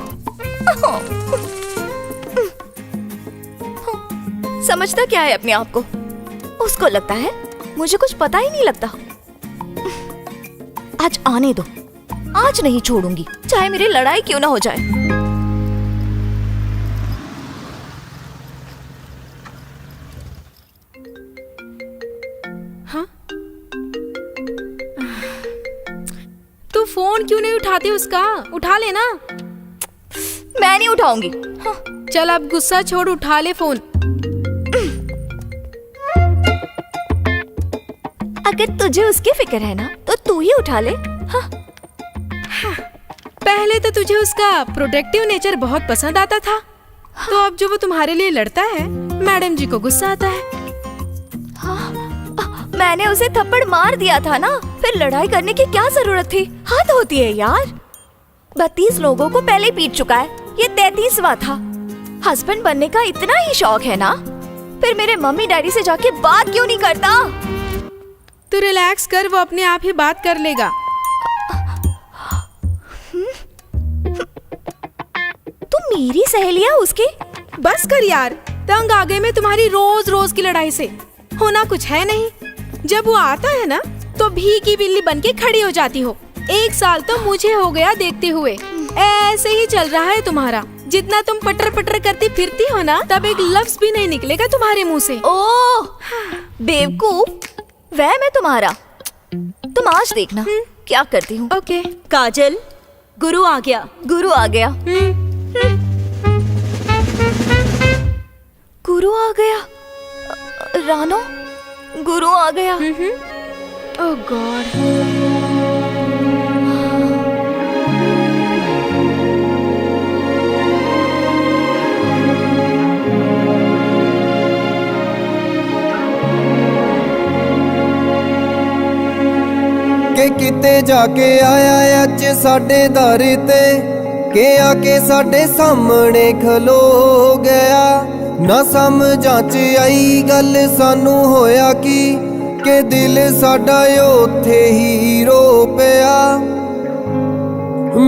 समझता क्या है अपने आप को? उसको लगता है मुझे कुछ पता ही नहीं लगता। आज आने दो, आज नहीं छोड़ूंगी, चाहे मेरी लड़ाई क्यों ना हो जाए। तू फोन क्यों नहीं उठाती उसका? उठा लेना। मैं नहीं उठाऊंगी। चल अब गुस्सा छोड़, उठा ले फोन। अगर तुझे उसकी फिक्र है ना तो तू ही उठा ले। हाँ। पहले तो तुझे उसका प्रोटेक्टिव नेचर बहुत पसंद आता था, तो अब जो वो तुम्हारे लिए लड़ता है मैडम जी को गुस्सा आता है। मैंने उसे थप्पड़ मार दिया था ना, फिर लड़ाई करने की क्या जरूरत थी? हद होती है यार। 32 लोगों को पहले पीट चुका है, ये 33वां था। हस्बैंड बनने का इतना ही शौक है ना, फिर मेरे मम्मी डैडी से जाके बात क्यों नहीं करता? तू रिलैक्स कर, वो अपने आप ही बात कर लेगा। तू मेरी सहेली है उसकी? बस कर यार, तंग आ गए मैं तुम्हारी रोज रोज की लड़ाई से। होना कुछ है नहीं, जब वो आता है ना तो भीगी बिल्ली बनके खड़ी हो जाती हो। 1 साल तो मुझे हो गया देखते हुए। ऐसे ही चल रहा है तुम्हारा। जितना तुम पटर पटर करती फिरती हो ना, तब एक लफ्ज भी नहीं निकलेगा तुम्हारे मुंह से। ओह बेवकूफ, वह मैं तुम्हारा। तुम आज देखना क्या करती हूँ। ओके। काजल, गुरु आ गया। गुरु आ गया। गुरु आ गया। रानो, गुरु आ गया। ओह गॉड। ਕਿ ਕਿਤੇ ਜਾ ਕੇ ਆਇਆ ਅੱਜ ਸਾਡੇ ਦਰ ਤੇ, ਕਿ ਆ ਕੇ ਸਾਡੇ ਸਾਹਮਣੇ ਖਲੋ ਗਿਆ। ਨਾ ਸਮਝਾਂ ਚ ਆਈ ਗੱਲ ਸਾਨੂੰ ਹੋਇਆ ਕਿ ਦਿਲ ਸਾਡਾ ਉੱਥੇ ਹੀ ਰੋ ਪਿਆ।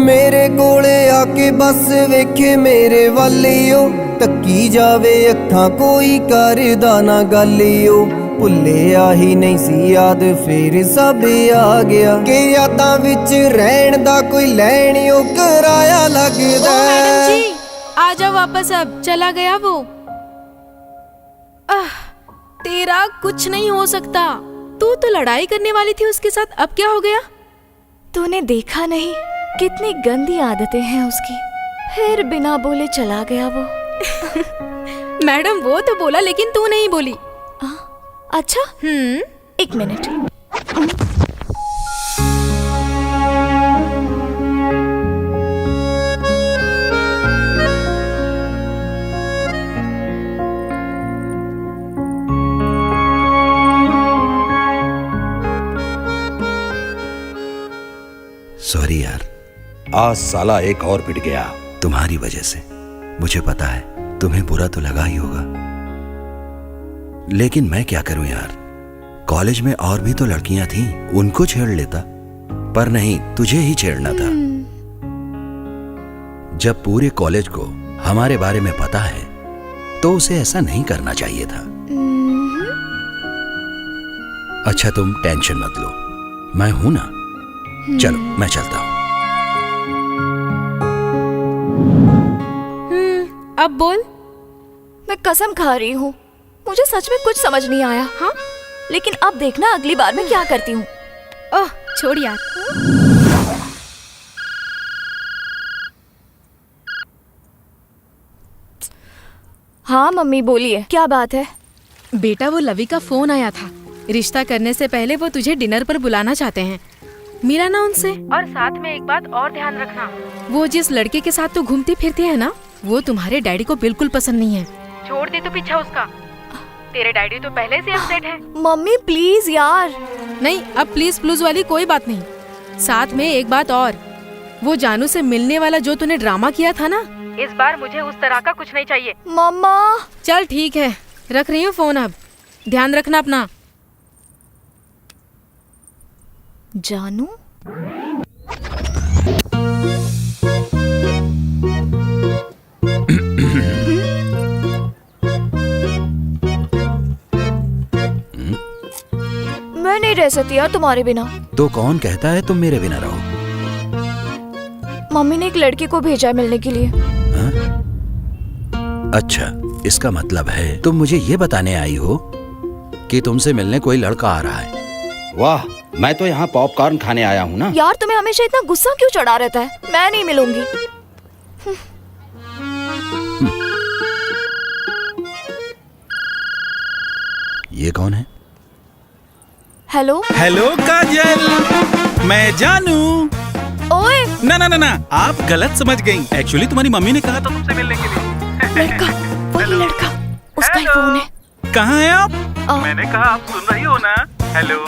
ਮੇਰੇ ਕੋਲੇ ਆ ਕੇ ਬਸ ਵੇਖੇ ਮੇਰੇ ਵੱਲਿਓ, ਤੱਕੀ ਜਾਵੇ ਅੱਖਾਂ ਕੋਈ ਕਰਦਾ ਨਾ ਗੱਲਿਓ। ਭੁੱਲਿਆ ਹੀ ਨਹੀਂ ਸੀ ਯਾਦ ਫੇਰ ਸਭ ਆ ਗਿਆ, ਕਿ ਯਾਦਾਂ ਵਿੱਚ ਰਹਿਣ ਦਾ ਕੋਈ ਲੈਣਿਓ ਕਿਰਾਇਆ ਲੱਗਦਾ। मैडम जी आ जाओ वापस, अब चला गया वो। तेरा कुछ नहीं हो सकता। तू तो लड़ाई करने वाली थी उसके साथ, अब क्या हो गया? तूने देखा नहीं कितनी गंदी आदतें हैं उसकी, फिर बिना बोले चला गया वो। मैडम वो तो बोला लेकिन तू नहीं बोली। अच्छा, 1 मिनट। सॉरी यार, आज साला एक और पिट गया तुम्हारी वजह से। मुझे पता है तुम्हें बुरा तो लगा ही होगा, लेकिन मैं क्या करूं यार। कॉलेज में और भी तो लड़कियां थीं, उनको छेड़ लेता, पर नहीं, तुझे ही छेड़ना था। जब पूरे कॉलेज को हमारे बारे में पता है तो उसे ऐसा नहीं करना चाहिए था। अच्छा तुम टेंशन मत लो, मैं हूं ना। चलो मैं चलता हूं। अब बोल। मैं कसम खा रही हूँ, मुझे सच में कुछ समझ नहीं आया। हाँ, लेकिन अब देखना अगली बार मैं क्या करती हूँ। ओह छोड़ यार। हाँ मम्मी बोलिए, क्या बात है? बेटा वो लवी का फोन आया था। रिश्ता करने से पहले वो तुझे डिनर पर बुलाना चाहते हैं। मिला ना उनसे। और साथ में एक बात और ध्यान रखना, वो जिस लड़के के साथ तू घूमती फिरती है ना, वो तुम्हारे डैडी को बिल्कुल पसंद नहीं है। छोड़ दे तो पीछा उसका। तेरे डैडी तो पहले से अपसेट है। मम्मी प्लीज यार। नहीं, अब प्लीज प्लूज वाली कोई बात नहीं। साथ में एक बात और, वो जानू से मिलने वाला जो तूने ड्रामा किया था ना, इस बार मुझे उस तरह का कुछ नहीं चाहिए। मम्मा। चल ठीक है, रख रही हूँ फोन। अब ध्यान रखना अपना। जानू? मैं नहीं रह सकती यार तुम्हारे बिना। तो कौन कहता है तुम मेरे बिना रहो? मम्मी ने एक लड़के को भेजा है मिलने के लिए। हा? अच्छा, इसका मतलब है तुम मुझे ये बताने आई हो कि तुमसे मिलने कोई लड़का आ रहा है। वाह, मैं तो यहाँ पॉपकॉर्न खाने आया हूँ ना। यार तुम्हें हमेशा इतना गुस्सा क्यों चढ़ा रहता है? मैं नहीं मिलूंगी। ये कौन है? हेलो हेलो काजल, मैं जानू। ओए ना ना ना ना, आप गलत समझ गई। एक्चुअली तुम्हारी मम्मी ने कहा था तुमसे मिलने के लिए। लड़का, वही लड़का, उसका ही फोन है। कहाँ हैं आप? मैंने कहा आप सुन रही हो ना। Hello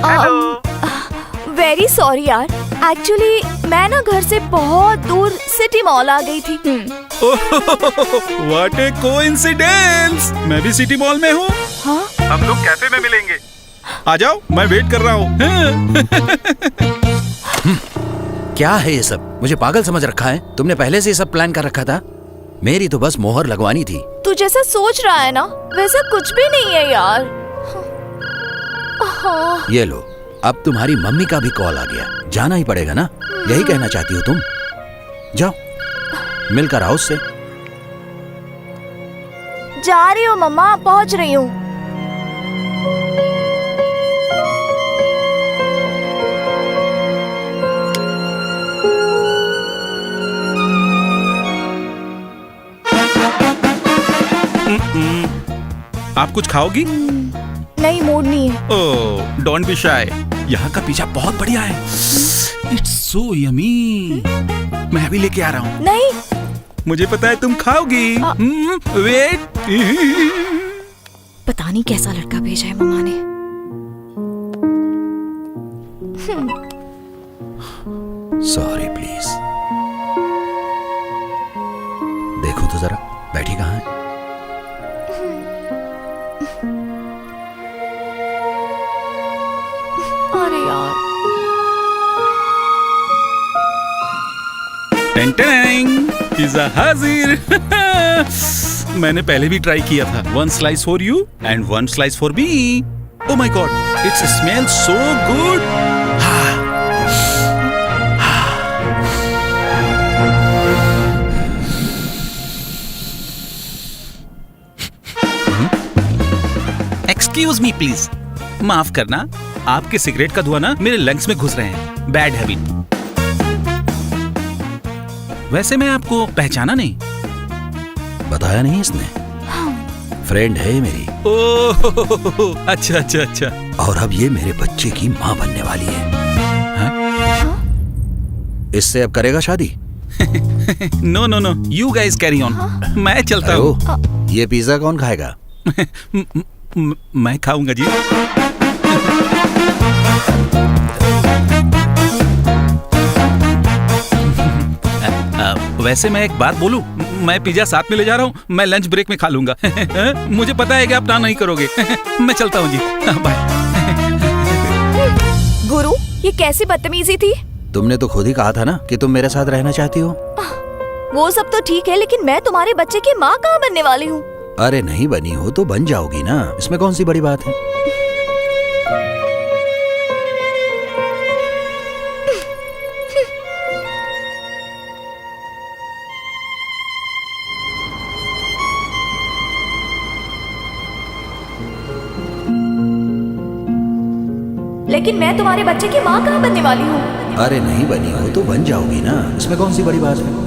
hello. वेरी सॉरी यार, एक्चुअली मैं ना घर से बहुत दूर सिटी मॉल आ गई थी। व्हाट ए कोइंसिडेंस, मैं भी सिटी मॉल में हूँ। हाँ? हम लोग कैफे में मिलेंगे। आ जाओ, मैं वेट कर रहा हूँ। क्या है ये सब? मुझे पागल समझ रखा है? तुमने पहले से ये सब प्लान कर रखा था? मेरी तो बस मोहर लगवानी थी। तू जैसा सोच रहा है ना वैसा कुछ भी नहीं है यार। हाँ। ये लो, अब तुम्हारी मम्मी का भी कॉल आ गया, जाना ही पड़ेगा ना। यही कहना चाहती हो तुम? जाओ मिलकर आओ उससे। जा रही हूँ मम्मा, पहुँच रही हूँ। आप कुछ खाओगी? नहीं, मूड नहीं है। ओह, डोंट बी शाय। यहाँ का पिज्जा बहुत बढ़िया है। It's so yummy. मैं अभी लेके आ रहा हूँ। नहीं, मुझे पता है तुम खाओगी। वेट। पता नहीं कैसा लड़का भेजा है मम्मा ने। Sorry please. देखो तो जरा, बैठी कहाँ है? अरे यार। पिज्जा हाजिर। मैंने पहले भी ट्राई किया था। 1 slice for you and 1 slice for me. Oh my God, it's smell so good. Excuse me please, माफ करना, आपके सिगरेट का धुआं ना मेरे लंग्स में घुस रहे हैं। Bad habit. वैसे मैं आपको पहचाना नहीं। बताया नहीं इसने? फ्रेंड है मेरी। ओह, अच्छा अच्छा अच्छा। और अब ये मेरे बच्चे की माँ बनने वाली है। इससे अब करेगा शादी? No no no, you guys carry on. मैं चलता हूँ। ये पिज्जा कौन खाएगा? मैं खाऊंगा जी। वैसे मैं एक बात बोलूं, मैं पिज्जा साथ में ले जा रहा हूँ। मैं लंच ब्रेक में खा लूंगा। मुझे पता है कि आप ना नहीं करोगे। मैं चलता हूँ जी। बाय। गुरु, ये कैसी बदतमीजी थी? तुमने तो खुद ही कहा था ना कि तुम मेरे साथ रहना चाहती हो। वो सब तो ठीक है, लेकिन मैं तुम्हारे बच्चे की माँ कहाँ बनने वाली हूँ? अरे नहीं बनी हो तो बन जाओगी ना, इसमें कौन सी बड़ी बात है? लेकिन मैं तुम्हारे बच्चे की माँ कहाँ बनने वाली हूँ? अरे नहीं बनी हो तो बन जाओगी ना, इसमें कौन सी बड़ी बात है?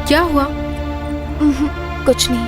क्या हुआ? कुछ नहीं।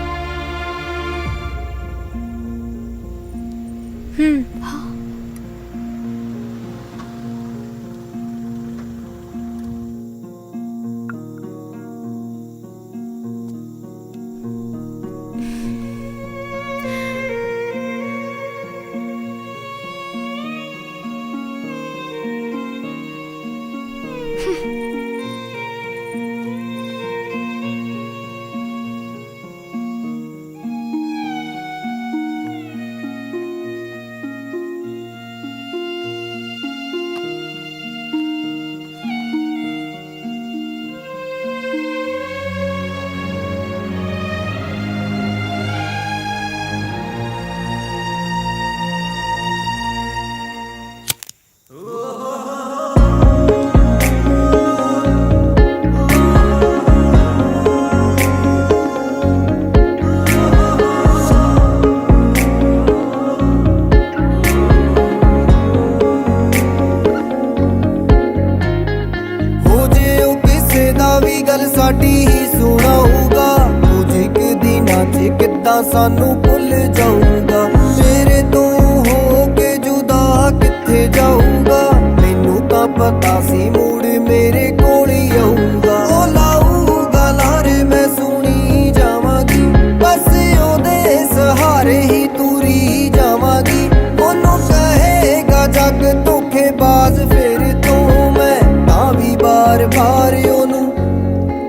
ਤਾਂ ਸਾਨੂੰ ਭੁੱਲ ਜਾਊਗਾ ਮੇਰੇ ਤੋਂ ਹੋ ਕੇ ਜੁਦਾ ਕਿੱਥੇ ਜਾਊਗਾ ਮੈਨੂੰ ਤਾਂ ਪਤਾ ਸੀ ਮੁੜ ਮੇਰੇ ਕੋਲ ਹੀ ਆਊਗਾ ਉਹ ਲਾਊਗਾ ਲਾਰੇ ਮੈਂ ਸੁਣੀ ਜਾਵਾਂਗੀ ਬਸ ਉਹਦੇ ਸਹਾਰੇ ਹੀ ਤੁਰੀ ਜਾਵਾਂਗੀ ਉਹਨੂੰ ਕਹੇਗਾ ਜੱਗ ਧੋਖੇਬਾਜ਼ ਫਿਰ ਤੋਂ ਮੈਂ ਤਾਂ ਵੀ ਬਾਰ-ਬਾਰ ਉਹਨੂੰ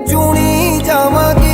ਚੁਣੀ ਜਾਵਾਂਗੀ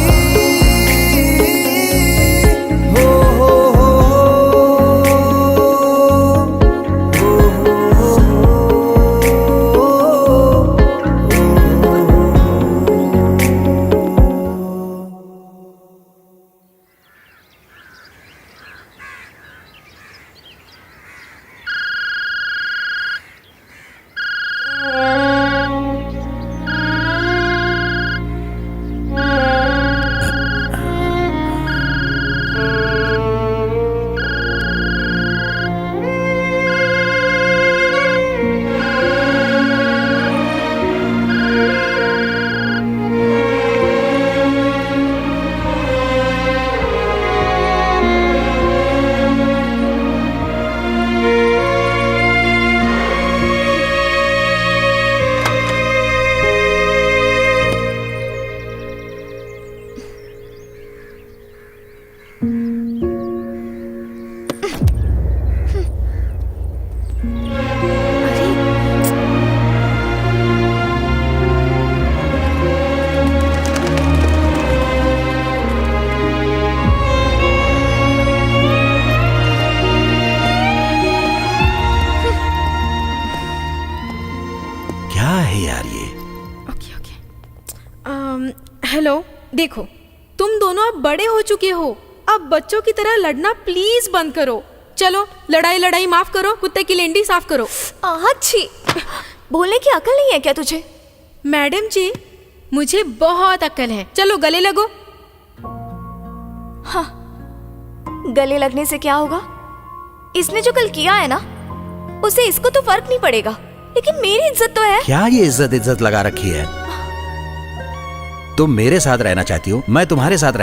क्या है यार ये? हेलो, देखो तुम दोनों अब बड़े हो चुके हो, अब बच्चों की तरह लड़ना प्लीज बंद करो। चलो लड़ाई लड़ाई माफ करो, कुत्ते की लेंडी साफ करो। अच्छी बोलने की अकल नहीं है क्या तुझे? मैडम जी मुझे बहुत अक्ल है, चलो गले लगो। हाँ, गले लगने से क्या होगा? इसने जो कल किया है ना, उसे इसको तो फर्क नहीं पड़ेगा, लेकिन मेरी इज्जत तो है। क्या ये इज्जत लगा रखी है? तुम मेरे साथ रहना चाहती हो, मैं तुम्हारे साथ